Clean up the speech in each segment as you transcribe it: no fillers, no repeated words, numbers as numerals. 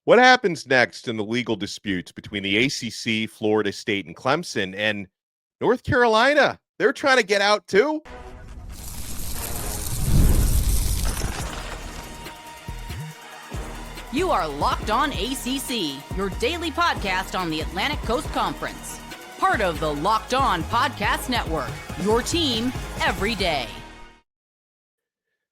What happens next in the legal disputes between the ACC, Florida State, and Clemson, and North Carolina? They're trying to get out too. You are Locked On ACC, your daily podcast on the Atlantic Coast Conference. Part of the Locked On Podcast Network, your team every day.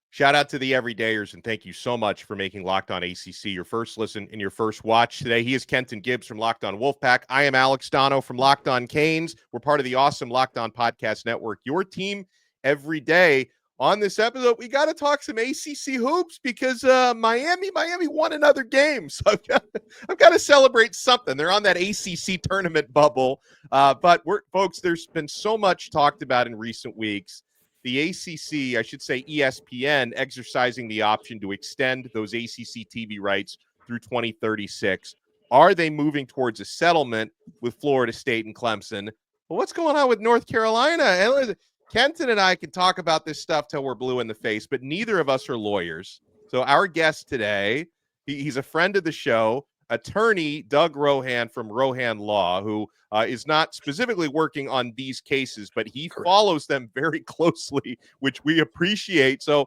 Shout out to the everydayers, and thank you so much for making Locked On ACC your first listen and your first watch today. He is Kenton Gibbs from Locked On Wolfpack. I am Alex Donno from Locked On Canes. We're part of the awesome Locked On Podcast Network, your team every day. On this episode, we got to talk some ACC hoops because Miami won another game. So I've got to celebrate something. They're on that ACC tournament bubble. But folks, there's been so much talked about in recent weeks. The ACC, I should say ESPN, exercising the option to extend those ACC TV rights through 2036. Are they moving towards a settlement with Florida State and Clemson? Well, what's going on with North Carolina? And Kenton and I can talk about this stuff till we're blue in the face, but neither of us are lawyers. So our guest today, he's a friend of the show, attorney Doug Rohan from Rohan Law, who is not specifically working on these cases, but he follows them very closely, which we appreciate. So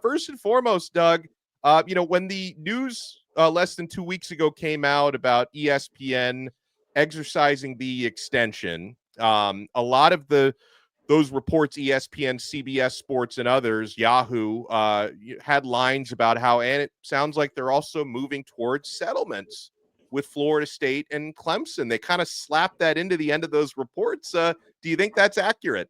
first and foremost, Doug, when the news less than 2 weeks ago came out about ESPN exercising the extension, a lot of those reports, ESPN, CBS Sports, and others, Yahoo, had lines about how, and it sounds like they're also moving towards settlements with Florida State and Clemson. They kind of slapped that into the end of those reports. Do you think that's accurate?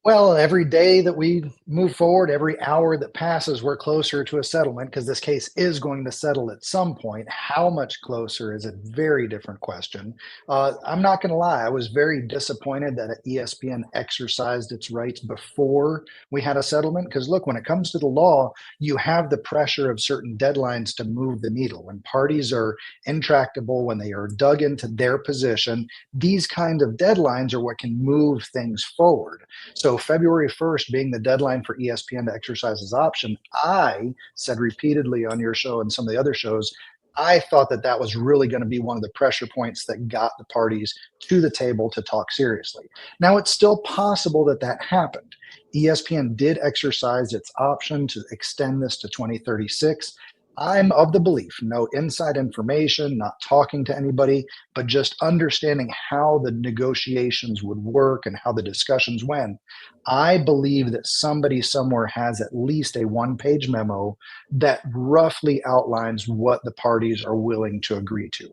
Well, every day that we move forward, every hour that passes, we're closer to a settlement because this case is going to settle at some point. How much closer is a very different question. I'm not going to lie. I was very disappointed that ESPN exercised its rights before we had a settlement because, look, when it comes to the law, you have the pressure of certain deadlines to move the needle. When parties are intractable, when they are dug into their position, these kind of deadlines are what can move things forward. So February 1st being the deadline for ESPN to exercise its option, I said repeatedly on your show and some of the other shows, I thought that was really going to be one of the pressure points that got the parties to the table to talk seriously. Now, it's still possible that happened. ESPN did exercise its option to extend this to 2036. I'm of the belief, no inside information, not talking to anybody, but just understanding how the negotiations would work and how the discussions went. I believe that somebody somewhere has at least a one-page memo that roughly outlines what the parties are willing to agree to.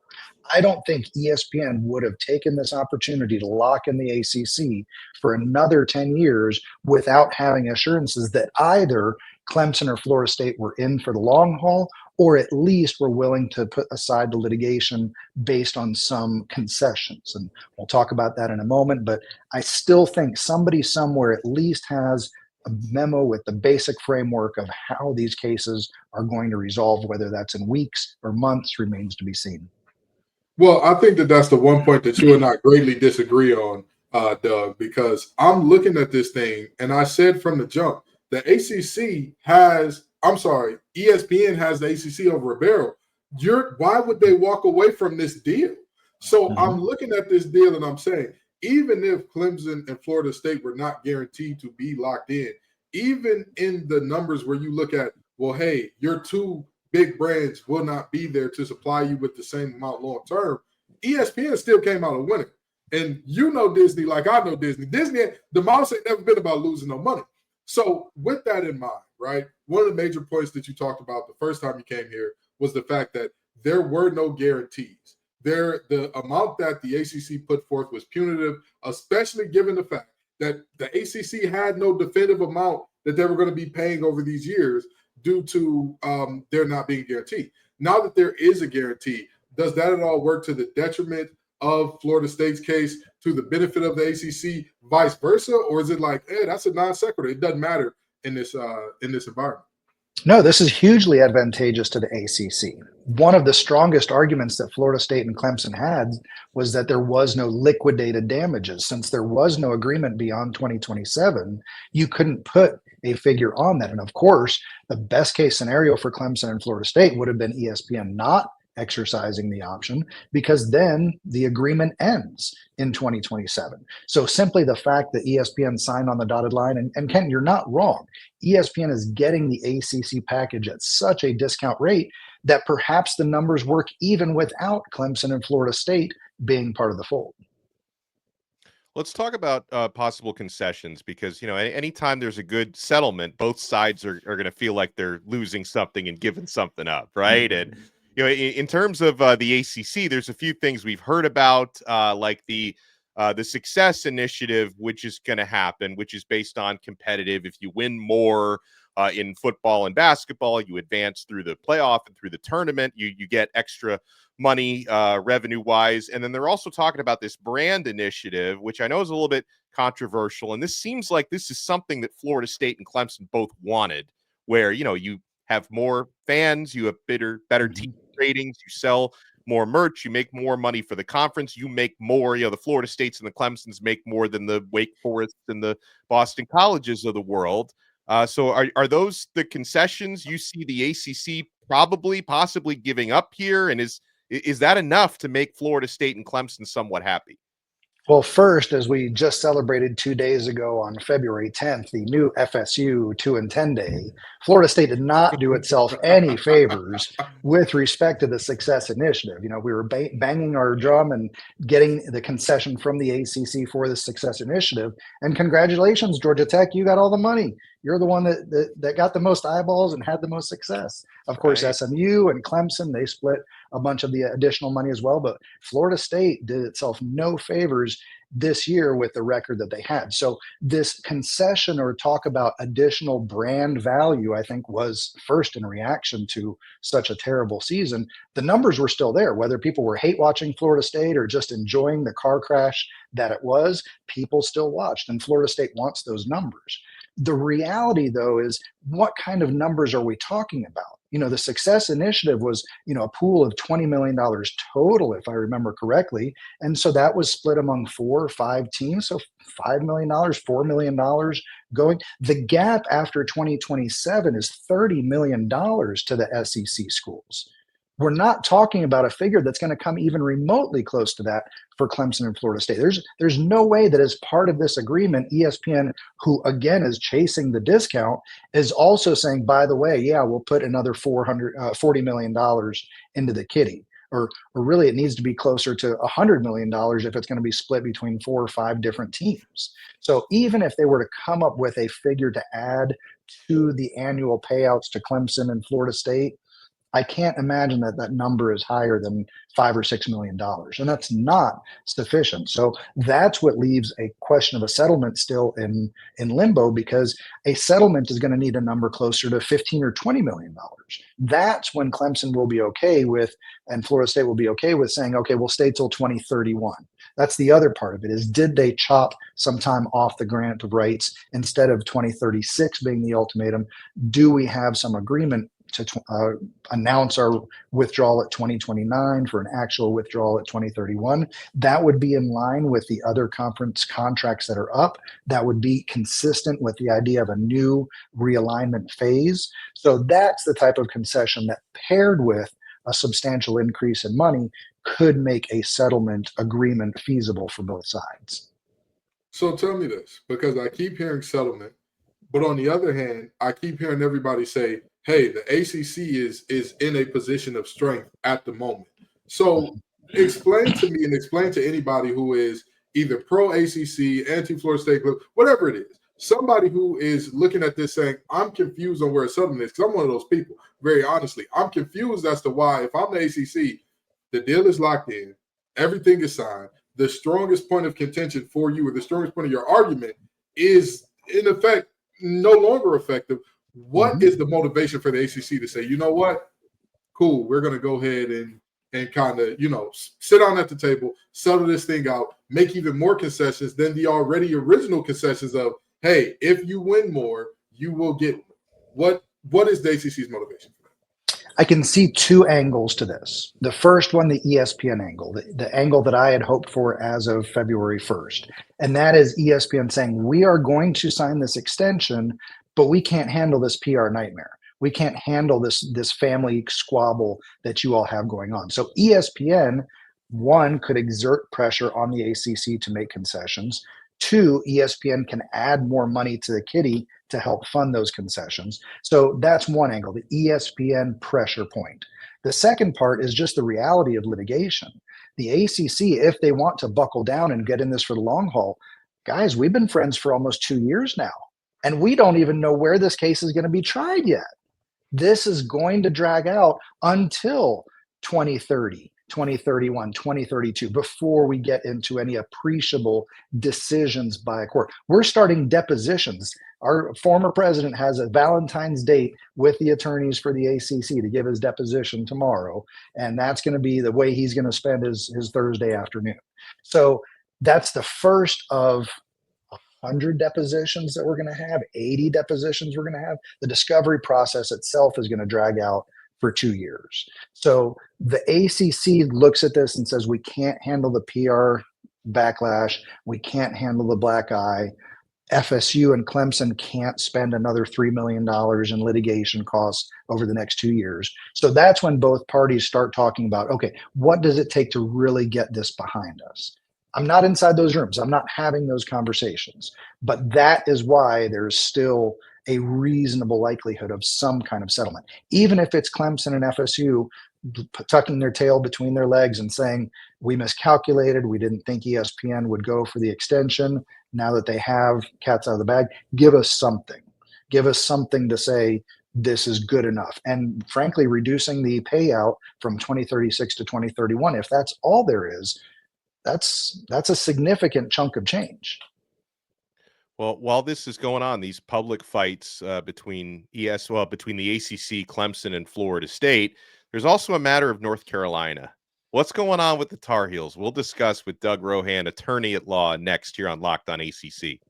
I don't think ESPN would have taken this opportunity to lock in the ACC for another 10 years without having assurances that either Clemson or Florida State were in for the long haul, or at least were willing to put aside the litigation based on some concessions. And we'll talk about that in a moment, but I still think somebody somewhere at least has a memo with the basic framework of how these cases are going to resolve, whether that's in weeks or months remains to be seen. Well, I think that's the one point that you and I greatly disagree on, Doug, because I'm looking at this thing, and I said from the jump, the ESPN has the ACC over a barrel. Why would they walk away from this deal? So I'm looking at this deal and I'm saying, even if Clemson and Florida State were not guaranteed to be locked in, even in the numbers where you look at, well, hey, your two big brands will not be there to supply you with the same amount long term, ESPN still came out a winner. And you know Disney like I know Disney. The model ain't never been about losing no money. So with that in mind, right, one of the major points that you talked about the first time you came here was the fact that there were no guarantees. The amount that the ACC put forth was punitive, especially given the fact that the ACC had no definitive amount that they were going to be paying over these years due to there not being guaranteed. Now that there is a guarantee, does that at all work to the detriment of Florida State's case, to the benefit of the ACC, vice versa? Or is it like, that's a non sequitur? It doesn't matter in this environment. No, this is hugely advantageous to the ACC. One of the strongest arguments that Florida State and Clemson had was that there was no liquidated damages. Since there was no agreement beyond 2027, you couldn't put a figure on that. And of course, the best case scenario for Clemson and Florida State would have been ESPN not exercising the option, because then the agreement ends in 2027. So simply the fact that ESPN signed on the dotted line, and Ken, you're not wrong. ESPN is getting the ACC package at such a discount rate that perhaps the numbers work even without Clemson and Florida State being part of the fold. Let's talk about possible concessions, because, anytime there's a good settlement, both sides are going to feel like they're losing something and giving something up, right? And, in terms of the ACC, there's a few things we've heard about, like the success initiative, which is going to happen, which is based on competitive. If you win more in football and basketball, you advance through the playoff and through the tournament, you get extra money revenue wise. And then they're also talking about this brand initiative, which I know is a little bit controversial. And this seems like this is something that Florida State and Clemson both wanted, where, you have more fans, you have better team ratings, you sell more merch, you make more money for the conference, you make more, the Florida States and the Clemsons make more than the Wake Forest and the Boston colleges of the world. So are those the concessions you see the ACC possibly giving up here? And is that enough to make Florida State and Clemson somewhat happy? Well, first, as we just celebrated 2 days ago on February 10th, the new FSU 2-10 day, Florida State did not do itself any favors with respect to the success initiative. We were banging our drum and getting the concession from the ACC for the success initiative. And congratulations, Georgia Tech, you got all the money. You're the one that got the most eyeballs and had the most success. Of course, right. SMU and Clemson, they split a bunch of the additional money as well. But Florida State did itself no favors this year with the record that they had. So this concession or talk about additional brand value, I think, was first in reaction to such a terrible season. The numbers were still there, whether people were hate watching Florida State or just enjoying the car crash that it was, people still watched, and Florida State wants those numbers. The reality, though, is what kind of numbers are we talking about? The success initiative was, a pool of $20 million total, if I remember correctly. And so that was split among 4 or 5 teams. So $5 million, $4 million going. The gap after 2027 is $30 million to the SEC schools. We're not talking about a figure that's going to come even remotely close to that for Clemson and Florida State. There's no way that as part of this agreement, ESPN, who again is chasing the discount, is also saying, by the way, yeah, we'll put another $40 million into the kitty. Or really it needs to be closer to $100 million if it's going to be split between 4 or 5 different teams. So even if they were to come up with a figure to add to the annual payouts to Clemson and Florida State, I can't imagine that number is higher than $5 or $6 million, and that's not sufficient. So that's what leaves a question of a settlement still in limbo, because a settlement is going to need a number closer to $15 or $20 million. That's when Clemson will be okay with, and Florida State will be okay with saying, okay, we'll stay till 2031. That's the other part of it, is did they chop some time off the grant of rights instead of 2036 being the ultimatum? Do we have some agreement to announce our withdrawal at 2029 for an actual withdrawal at 2031? That would be in line with the other conference contracts that are up. That would be consistent with the idea of a new realignment phase. So that's the type of concession that, paired with a substantial increase in money, could make a settlement agreement feasible for both sides. So tell me this, because I keep hearing settlement, but on the other hand, I keep hearing everybody say, hey, the ACC is in a position of strength at the moment. So explain to me and explain to anybody who is either pro-ACC, anti-Florida State, whatever it is, somebody who is looking at this saying, I'm confused on where a settlement is, because I'm one of those people, very honestly. I'm confused as to why, if I'm the ACC, the deal is locked in, everything is signed, the strongest point of contention for you, or the strongest point of your argument, is in effect no longer effective. What is the motivation for the ACC to say, you know what, cool, we're going to go ahead and kind of, sit down at the table, settle this thing out, make even more concessions than the already original concessions of, hey, if you win more, you will get what is the ACC's motivation for that? I can see 2 angles to this. The first one, the ESPN angle, the angle that I had hoped for as of February 1st. And that is ESPN saying, we are going to sign this extension, but we can't handle this PR nightmare. We can't handle this family squabble that you all have going on. So ESPN, one, could exert pressure on the ACC to make concessions. Two, ESPN can add more money to the kitty to help fund those concessions. So that's one angle, the ESPN pressure point. The second part is just the reality of litigation. The ACC, if they want to buckle down and get in this for the long haul, guys, we've been friends for almost 2 years now, and we don't even know where this case is going to be tried yet. This is going to drag out until 2030, 2031, 2032, before we get into any appreciable decisions by a court. We're starting depositions. Our former president has a Valentine's date with the attorneys for the ACC to give his deposition tomorrow, and that's going to be the way he's going to spend his Thursday afternoon. So that's the first of 100 depositions that we're going to have, 80 depositions we're going to have. The discovery process itself is going to drag out for 2 years. So the ACC looks at this and says, we can't handle the PR backlash. We can't handle the black eye. FSU and Clemson can't spend another $3 million in litigation costs over the next 2 years. So that's when both parties start talking about, okay, what does it take to really get this behind us? I'm not inside those rooms. I'm not having those conversations. But that is why there's still a reasonable likelihood of some kind of settlement. Even if it's Clemson and FSU tucking their tail between their legs and saying, we miscalculated, we didn't think ESPN would go for the extension. Now that they have cats out of the bag, give us something. Give us something to say this is good enough. And frankly, reducing the payout from 2036 to 2031, if that's all there is, that's a significant chunk of change. Well, while this is going on, these public fights between the ACC, Clemson, and Florida State, there's also a matter of North Carolina. What's going on with the Tar Heels? We'll discuss with Doug Rohan, attorney at law, next here on Locked On ACC.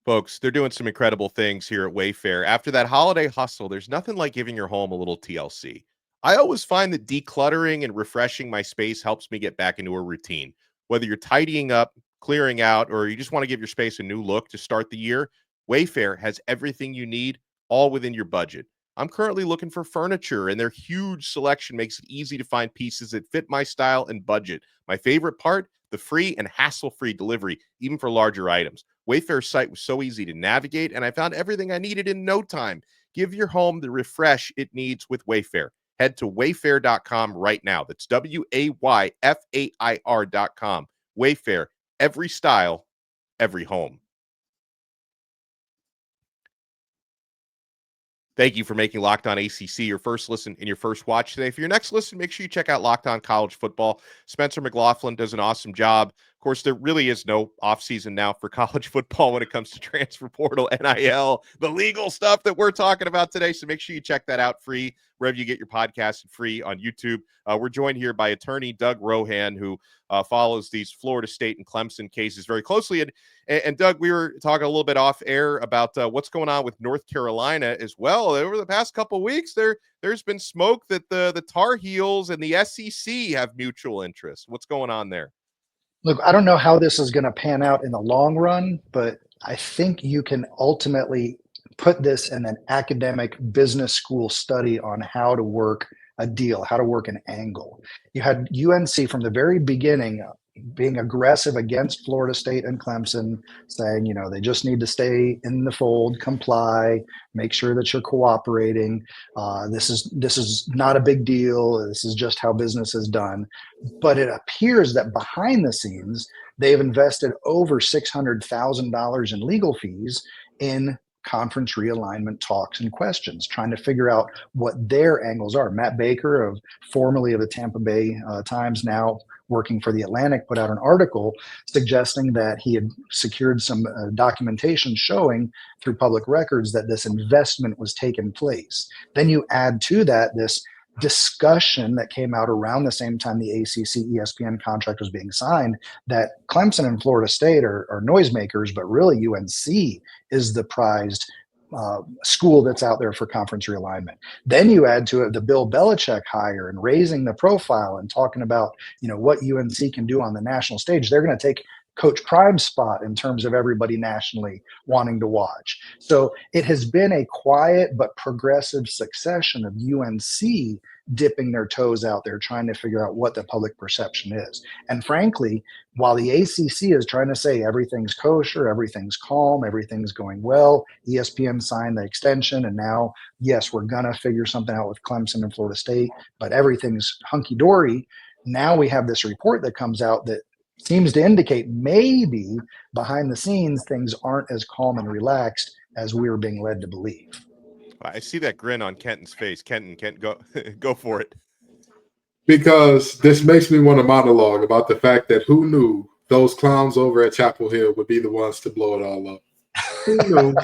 Folks, they're doing some incredible things here at WayFair. After that holiday hustle, there's nothing like giving your home a little TLC. I always find that decluttering and refreshing my space helps me get back into a routine. Whether you're tidying up, clearing out, or you just want to give your space a new look to start the year, WayFair has everything you need, all within your budget. I'm currently looking for furniture, and their huge selection makes it easy to find pieces that fit my style and budget. My favorite part, the free and hassle-free delivery, even for larger items. Wayfair's site was so easy to navigate, and I found everything I needed in no time. Give your home the refresh it needs with Wayfair. Head to wayfair.com right now. That's WAYFAIR.com. Wayfair, every style, every home. Thank you for making Locked On ACC your first listen and your first watch today. For your next listen, make sure you check out Locked On College Football. Spencer McLaughlin does an awesome job. Of course, there really is no offseason now for college football when it comes to transfer portal, NIL, the legal stuff that we're talking about today. So make sure you check that out free wherever you get your podcast, and free on YouTube. We're joined here by attorney Doug Rohan, who follows these Florida State and Clemson cases very closely. And Doug, we were talking a little bit off air about what's going on with North Carolina as well. Over the past couple of weeks, there's been smoke that the Tar Heels and the SEC have mutual interests. What's going on there? Look, I don't know how this is going to pan out in the long run, but I think you can ultimately put this in an academic business school study on how to work a deal, how to work an angle. You had UNC from the very beginning being aggressive against Florida State and Clemson, saying, they just need to stay in the fold, comply, make sure that you're cooperating. This is not a big deal. This is just how business is done. But it appears that behind the scenes, they've invested over $600,000 in legal fees in conference realignment talks and questions, trying to figure out what their angles are. Matt Baker, formerly of the Tampa Bay Times, now working for the Atlantic, put out an article suggesting that he had secured some documentation showing through public records that this investment was taking place. Then you add to that this discussion that came out around the same time the ACC ESPN contract was being signed, that Clemson and Florida State are noisemakers, but really UNC is the prized school that's out there for conference realignment. Then you add to it the Bill Belichick hire and raising the profile and talking about what UNC can do on the national stage. They're going to take Coach Prime's spot in terms of everybody nationally wanting to watch. So it has been a quiet but progressive succession of UNC dipping their toes out there, trying to figure out what the public perception is. And frankly, while the ACC is trying to say everything's kosher, everything's calm, everything's going well, ESPN signed the extension, and now, yes, we're going to figure something out with Clemson and Florida State, but everything's hunky-dory. Now we have this report that comes out that seems to indicate maybe behind the scenes things aren't as calm and relaxed as we were being led to believe. I see that grin on Kenton's face. Kenton, go for it. Because this makes me want to monologue about the fact that who knew those clowns over at Chapel Hill would be the ones to blow it all up. Who knew?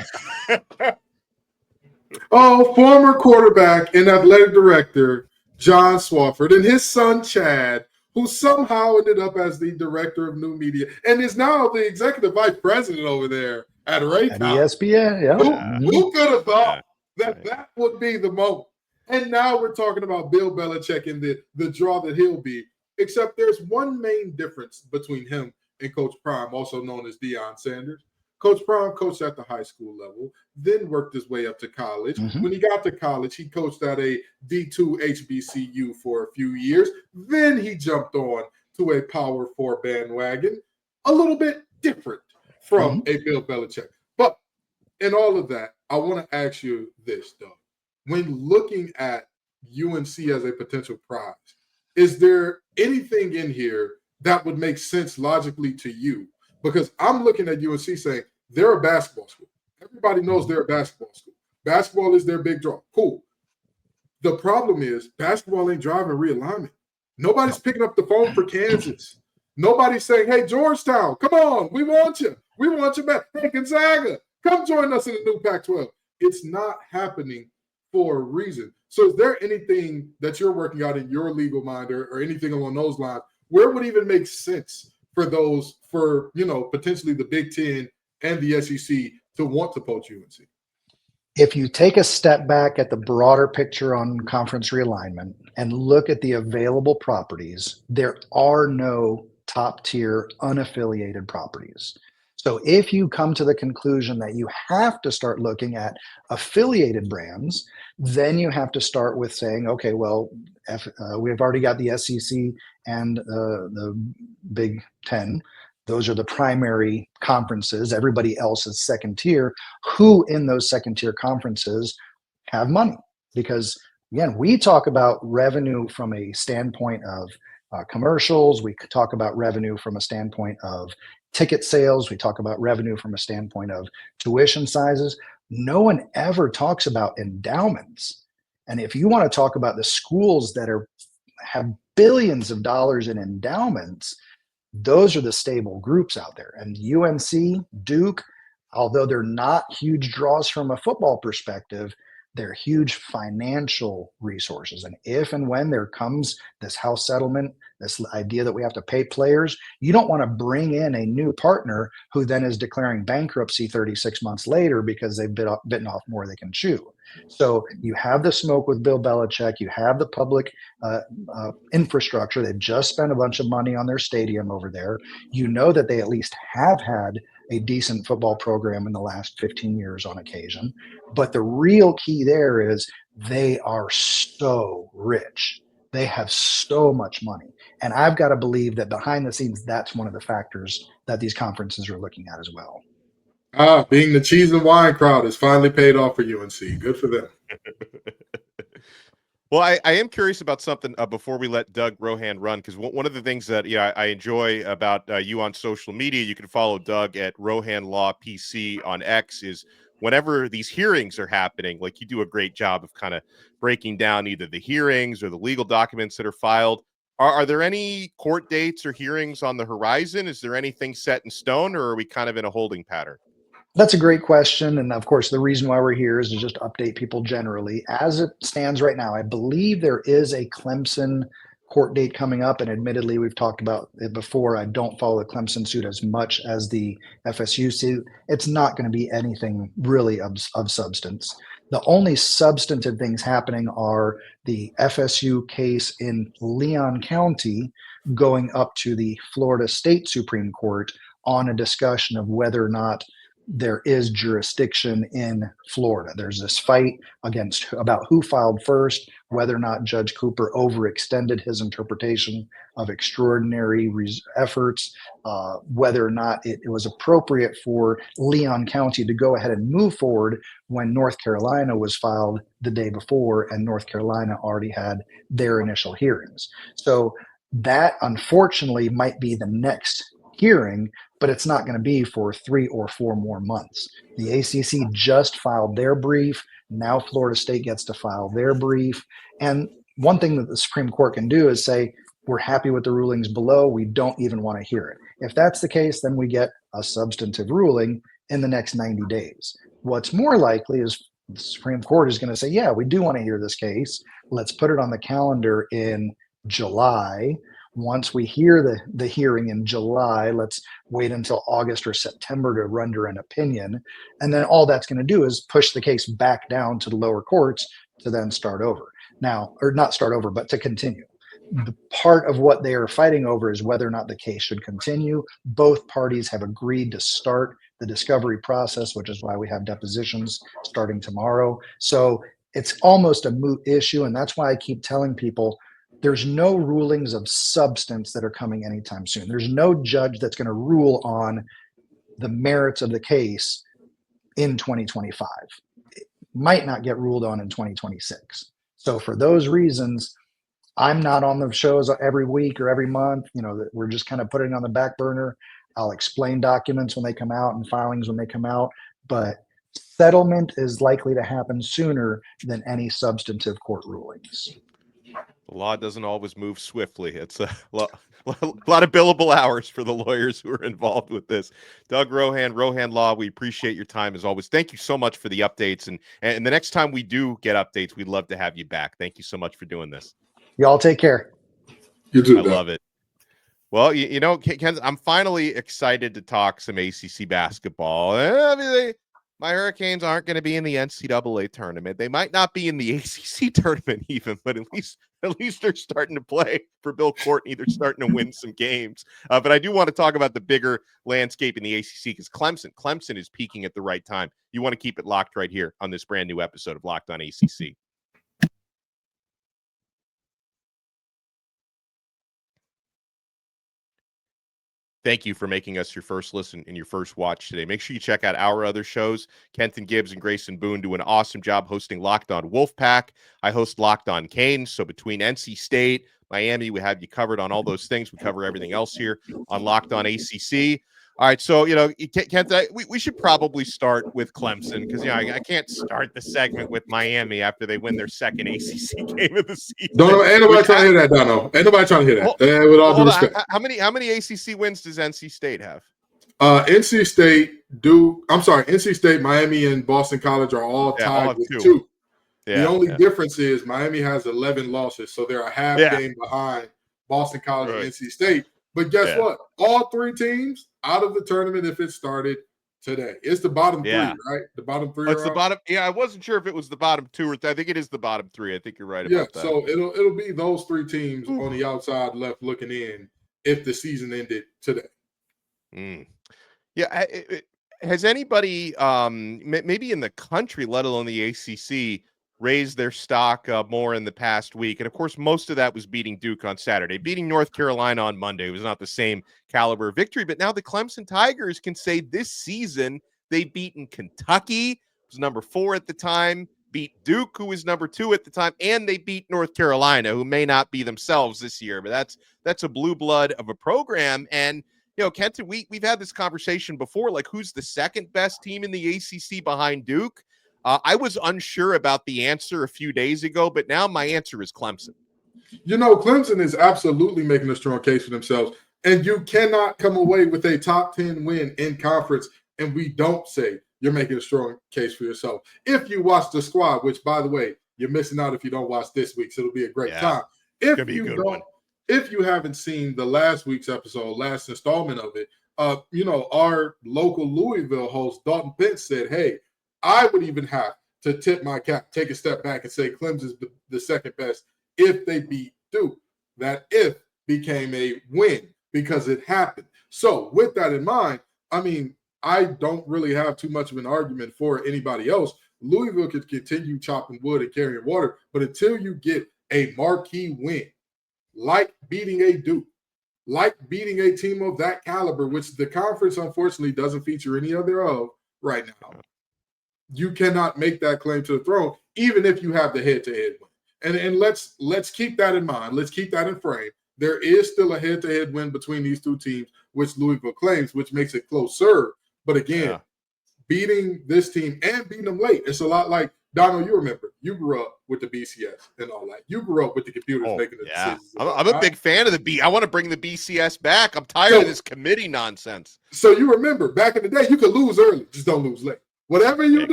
Oh, former quarterback and athletic director John Swofford and his son Chad, who somehow ended up as the director of new media and is now the executive vice president over there at At ESPN. Yeah. Who could have thought that would be the moment? And now we're talking about Bill Belichick and the draw that he'll be, except there's one main difference between him and Coach Prime, also known as Deion Sanders. Coach Prime coached at the high school level, then worked his way up to college. Mm-hmm. When he got to college, he coached at a D2 HBCU for a few years. Then he jumped on to a Power 4 bandwagon, a little bit different from a Bill Belichick. But in all of that, I want to ask you this, Doug. When looking at UNC as a potential prize, is there anything in here that would make sense logically to you? Because I'm looking at UNC saying they're a basketball school. Everybody knows they're a basketball school. Basketball is their big draw. Cool. The problem is basketball ain't driving realignment. Nobody's picking up the phone for Kansas. Nobody's saying, hey, Georgetown, come on. We want you. We want you back. Hey, Gonzaga, come join us in the new Pac-12. It's not happening for a reason. So is there anything that you're working out in your legal mind or anything along those lines where it would even make sense for those, for, potentially the Big Ten and the SEC to want to poach UNC? If you take a step back at the broader picture on conference realignment and look at the available properties, there are no top-tier unaffiliated properties. So if you come to the conclusion that you have to start looking at affiliated brands, then you have to start with saying, okay, well, we've already got the SEC and the Big Ten. Those are the primary conferences. Everybody else is second tier. Who in those second tier conferences have money? Because again, we talk about revenue from a standpoint of commercials. We talk about revenue from a standpoint of ticket sales. We talk about revenue from a standpoint of tuition sizes. No one ever talks about endowments. And if you want to talk about the schools that have billions of dollars in endowments, those are the stable groups out there. And UNC, Duke, although they're not huge draws from a football perspective, they're huge financial resources. And if and when there comes this house settlement, this idea that we have to pay players, you don't want to bring in a new partner who then is declaring bankruptcy 36 months later because they've bitten off more they can chew. So you have the smoke with Bill Belichick. You have the public infrastructure. They've just spent a bunch of money on their stadium over there. You know that they at least have had a decent football program in the last 15 years on occasion. But the real key there is they are so rich. They have so much money. And I've got to believe that behind the scenes, that's one of the factors that these conferences are looking at as well. Being the cheese and wine crowd has finally paid off for UNC. Good for them. Well, I am curious about something before we let Doug Rohan run, because one of the things that I enjoy about you on social media, you can follow Doug at Rohan Law PC on X, is whenever these hearings are happening, like you do a great job of kind of breaking down either the hearings or the legal documents that are filed. Are there any court dates or hearings on the horizon? Is there anything set in stone, or are we kind of in a holding pattern? That's a great question. And of course, the reason why we're here is to just update people generally. As it stands right now, I believe there is a Clemson court date coming up. And admittedly, we've talked about it before. I don't follow the Clemson suit as much as the FSU suit. It's not going to be anything really of substance. The only substantive things happening are the FSU case in Leon County going up to the Florida State Supreme Court on a discussion of whether or not there is jurisdiction in Florida. There's this fight about who filed first, whether or not Judge Cooper overextended his interpretation of extraordinary efforts, whether or not it was appropriate for Leon County to go ahead and move forward when North Carolina was filed the day before and North Carolina already had their initial hearings. So that unfortunately might be the next hearing, but it's not going to be for 3 or 4 more months. The ACC just filed their brief. Now Florida State gets to file their brief. And one thing that the Supreme Court can do is say, we're happy with the rulings below. We don't even want to hear it. If that's the case, then we get a substantive ruling in the next 90 days. What's more likely is the Supreme Court is going to say, yeah, we do want to hear this case. Let's put it on the calendar in July. Once we hear the hearing in July, let's wait until August or September to render an opinion. And then all that's going to do is push the case back down to the lower courts to then start over. Now, or not start over, but to continue. The part of what they are fighting over is whether or not the case should continue. Both parties have agreed to start the discovery process, which is why we have depositions starting tomorrow. So it's almost a moot issue. And that's why I keep telling people, there's no rulings of substance that are coming anytime soon. There's no judge that's going to rule on the merits of the case in 2025. It might not get ruled on in 2026. So for those reasons, I'm not on the shows every week or every month. We're just kind of putting it on the back burner. I'll explain documents when they come out and filings when they come out, but settlement is likely to happen sooner than any substantive court rulings. The law doesn't always move swiftly. It's a lot of billable hours for the lawyers who are involved with this. Doug Rohan, Rohan Law, we appreciate your time as always. Thank you so much for the updates. And the next time we do get updates, we'd love to have you back. Thank you so much for doing this. Y'all take care. You too. I love it. Well, Ken, I'm finally excited to talk some ACC basketball. My Hurricanes aren't going to be in the NCAA tournament. They might not be in the ACC tournament even, but at least they're starting to play for Bill Courtney. They're starting to win some games. But I do want to talk about the bigger landscape in the ACC because Clemson is peaking at the right time. You want to keep it locked right here on this brand new episode of Locked on ACC. Thank you for making us your first listen and your first watch today. Make sure you check out our other shows. Kenton Gibbs and Grayson Boone do an awesome job hosting Locked on Wolfpack. I host Locked on Canes. So between NC State, Miami, we have you covered on all those things. We cover everything else here on Locked on ACC. All right, so, Kenton, we should probably start with Clemson because, I can't start the segment with Miami after they win their second ACC game of the season. No, ain't nobody trying to hear that, Donno. Ain't nobody trying to hear that. With all due respect. How many ACC wins does NC State have? NC State, Miami, and Boston College are all tied with 2. The only difference is Miami has 11 losses, so they're a half game behind Boston College and NC State. But guess what? All 3 teams out of the tournament if it started today. It's the bottom 3, right? The bottom 3. It's the bottom. Yeah, I wasn't sure if it was the bottom 2 or I think it is the bottom 3. I think you're right about that. So it'll be those 3 teams on the outside left looking in if the season ended today. Yeah, has anybody, maybe in the country, let alone the ACC, raised their stock more in the past week? And of course, most of that was beating Duke on Saturday. Beating North Carolina on Monday was not the same caliber of victory, but now the Clemson Tigers can say this season they've beaten Kentucky, who was number 4 at the time, beat Duke, who was number 2 at the time, and they beat North Carolina, who may not be themselves this year, but that's a blue blood of a program. And Kenton, we've had this conversation before, like who's the second best team in the ACC behind Duke? I was unsure about the answer a few days ago, but now my answer is Clemson. Clemson is absolutely making a strong case for themselves, and you cannot come away with a top 10 win in conference, and we don't say you're making a strong case for yourself. If you watch the squad, which, by the way, you're missing out if you don't watch this week, so it'll be a great time. If you haven't seen the last week's episode, last installment of it, our local Louisville host, Dalton Pence, said, hey, I would even have to tip my cap, take a step back and say Clemson's the second best if they beat Duke. That if became a win. because it happened. So with that in mind, I mean, I don't really have too much of an argument for anybody else. Louisville could continue chopping wood and carrying water, but until you get a marquee win, like beating a Duke, like beating a team of that caliber, which the conference unfortunately doesn't feature any of thereof right now, you cannot make that claim to the throne, even if you have the head-to-head win. And let's keep that in mind. Let's keep that in frame. There is still a head-to-head win between these two teams, which Louisville claims, which makes it closer. But again, beating this team and beating them late, it's a lot like, Donno, you remember, you grew up with the BCS and all that. You grew up with the computers making the decisions. I'm a big fan of the B. I want to bring the BCS back. I'm tired of this committee nonsense. So you remember, back in the day, you could lose early, just don't lose late. Whatever you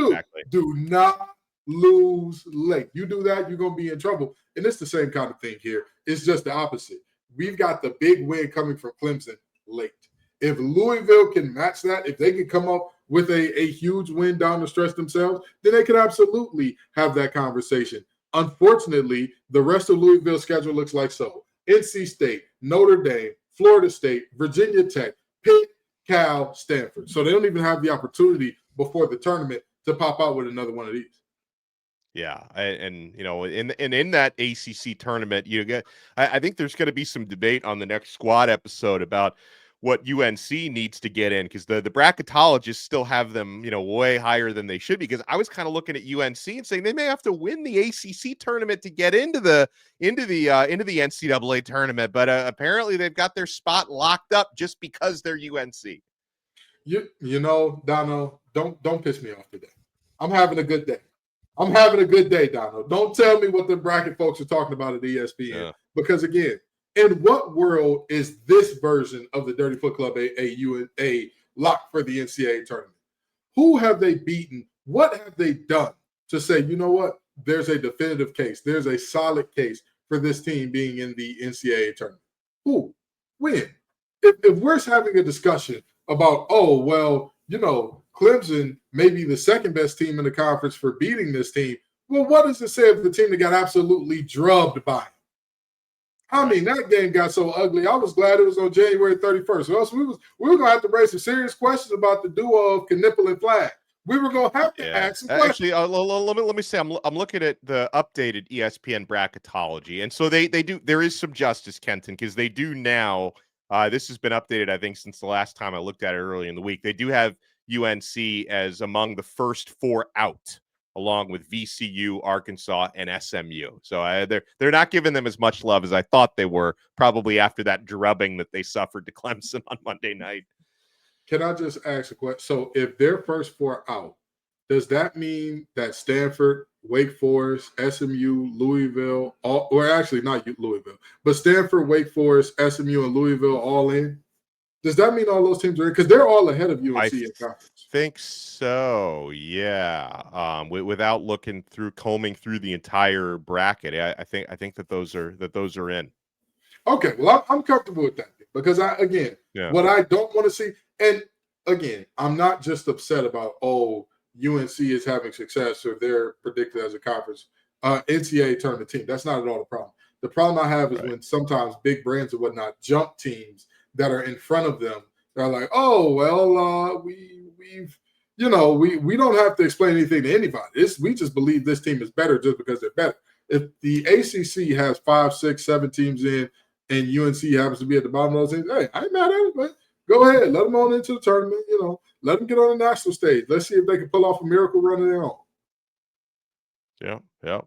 do not lose late. You do that, you're going to be in trouble. And it's the same kind of thing here. It's just the opposite. We've got the big win coming from Clemson late. If Louisville can match that, if they can come up with a huge win down the stretch themselves, then they can absolutely have that conversation. Unfortunately, the rest of Louisville's schedule looks like so. NC State, Notre Dame, Florida State, Virginia Tech, Pitt, Cal, Stanford. So they don't even have the opportunity before the tournament to pop out with another one of these. Yeah, and you know, in that ACC tournament, I think there's going to be some debate on the next squad episode about what UNC needs to get in, because the bracketologists still have them, way higher than they should be. Because I was kind of looking at UNC and saying they may have to win the ACC tournament to get into the NCAA tournament, but apparently they've got their spot locked up just because they're UNC. You know, Donno, don't piss me off today. I'm having a good day. I'm having a good day, Donno. Don't tell me what the bracket folks are talking about at ESPN, because again, in what world is this version of the Dirty Foot Club a lock for the NCAA tournament? Who have they beaten? What have they done to say, you know what? There's a definitive case. There's a solid case for this team being in the NCAA tournament. Who? When? If we're having a discussion about, Clemson may be the second best team in the conference for beating this team, well, what does it say of the team that got absolutely drubbed by it? I mean, that game got so ugly. I was glad it was on January 31st. Or else we were going to have to raise some serious questions about the duo of Knippel and Flag. We were going to have to ask some questions. Actually, let me say, I'm looking at the updated ESPN bracketology, and so they do. There is some justice, Kenton, because they do now. This has been updated, I think, since the last time I looked at it early in the week. They do have UNC as among the first four out, along with VCU, Arkansas, and SMU. So they're not giving them as much love as I thought they were, probably after that drubbing that they suffered to Clemson on Monday night. Can I just ask a question? So if they're first four out, does that mean that Stanford, Wake Forest, SMU, Louisville, or actually not Louisville, but Stanford, Wake Forest, SMU, and Louisville all in? Does that mean all those teams are in? Because they're all ahead of UNC in conference. Think so, yeah. Without combing through the entire bracket, I think that those are in. Okay, well, I'm comfortable with that because what I don't want to see, and again, I'm not just upset about UNC is having success or they're predicted as a conference NCAA tournament team. That's not at all the problem. The problem I have is when sometimes big brands or whatnot jump teams that are in front of them. They're like, we don't have to explain anything to anybody. We just believe this team is better just because they're better. If the ACC has 5, 6, 7 teams in and UNC happens to be at the bottom of those teams, hey, I ain't mad at it, but go ahead. Let them on into the tournament. Let them get on the national stage. Let's see if they can pull off a miracle run of their own. Yeah.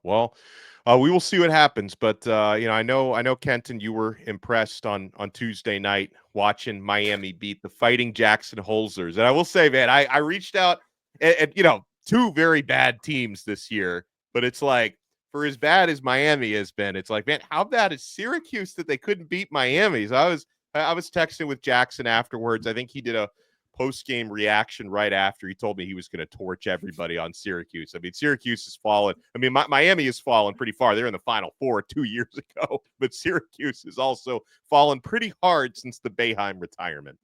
Well, we will see what happens. But I know, Kenton, you were impressed on Tuesday night watching Miami beat the Fighting Jackson Holzers. And I will say, man, I reached out at two very bad teams this year, but it's like, for as bad as Miami has been, it's like, man, how bad is Syracuse that they couldn't beat Miami? So I was texting with Jackson afterwards. I think he did a post-game reaction right after. He told me he was going to torch everybody on Syracuse. I mean, Syracuse has fallen. I mean, Miami has fallen pretty far. They're in the Final Four 2 years ago, but Syracuse has also fallen pretty hard since the Boeheim retirement.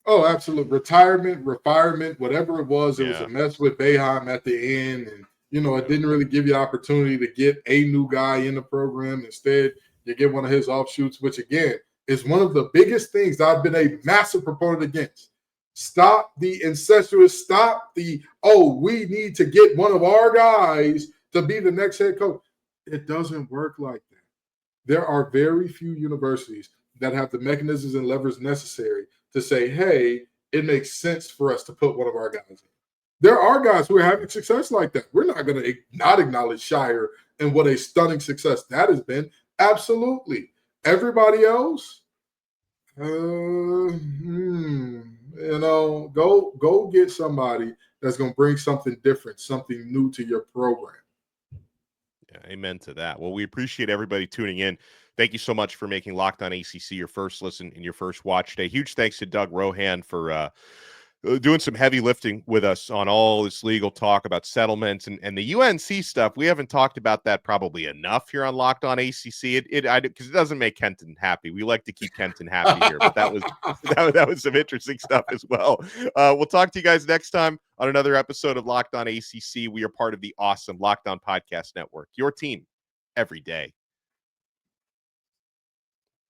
Oh, absolutely. Retirement, refirement, whatever it was a mess with Boeheim at the end. And, it didn't really give you opportunity to get a new guy in the program. Instead, you get one of his offshoots, which, again, is one of the biggest things I've been a massive proponent against. Stop the incestuous, stop the, we need to get one of our guys to be the next head coach. It doesn't work like that. There are very few universities that have the mechanisms and levers necessary to say, hey, it makes sense for us to put one of our guys in. There are guys who are having success like that. We're not going to not acknowledge Shire and what a stunning success that has been. Absolutely. Everybody else, go get somebody that's going to bring something different, something new to your program. Yeah, amen to that. Well, we appreciate everybody tuning in. Thank you so much for making Locked On ACC your first listen and your first watch day. Huge thanks to Doug Rohan for doing some heavy lifting with us on all this legal talk about settlements and the UNC stuff. We haven't talked about that probably enough here on Locked On ACC. Because it doesn't make Kenton happy. We like to keep Kenton happy here, but that was some interesting stuff as well. We'll talk to you guys next time on another episode of Locked On ACC. We are part of the awesome Locked On Podcast Network. Your team every day.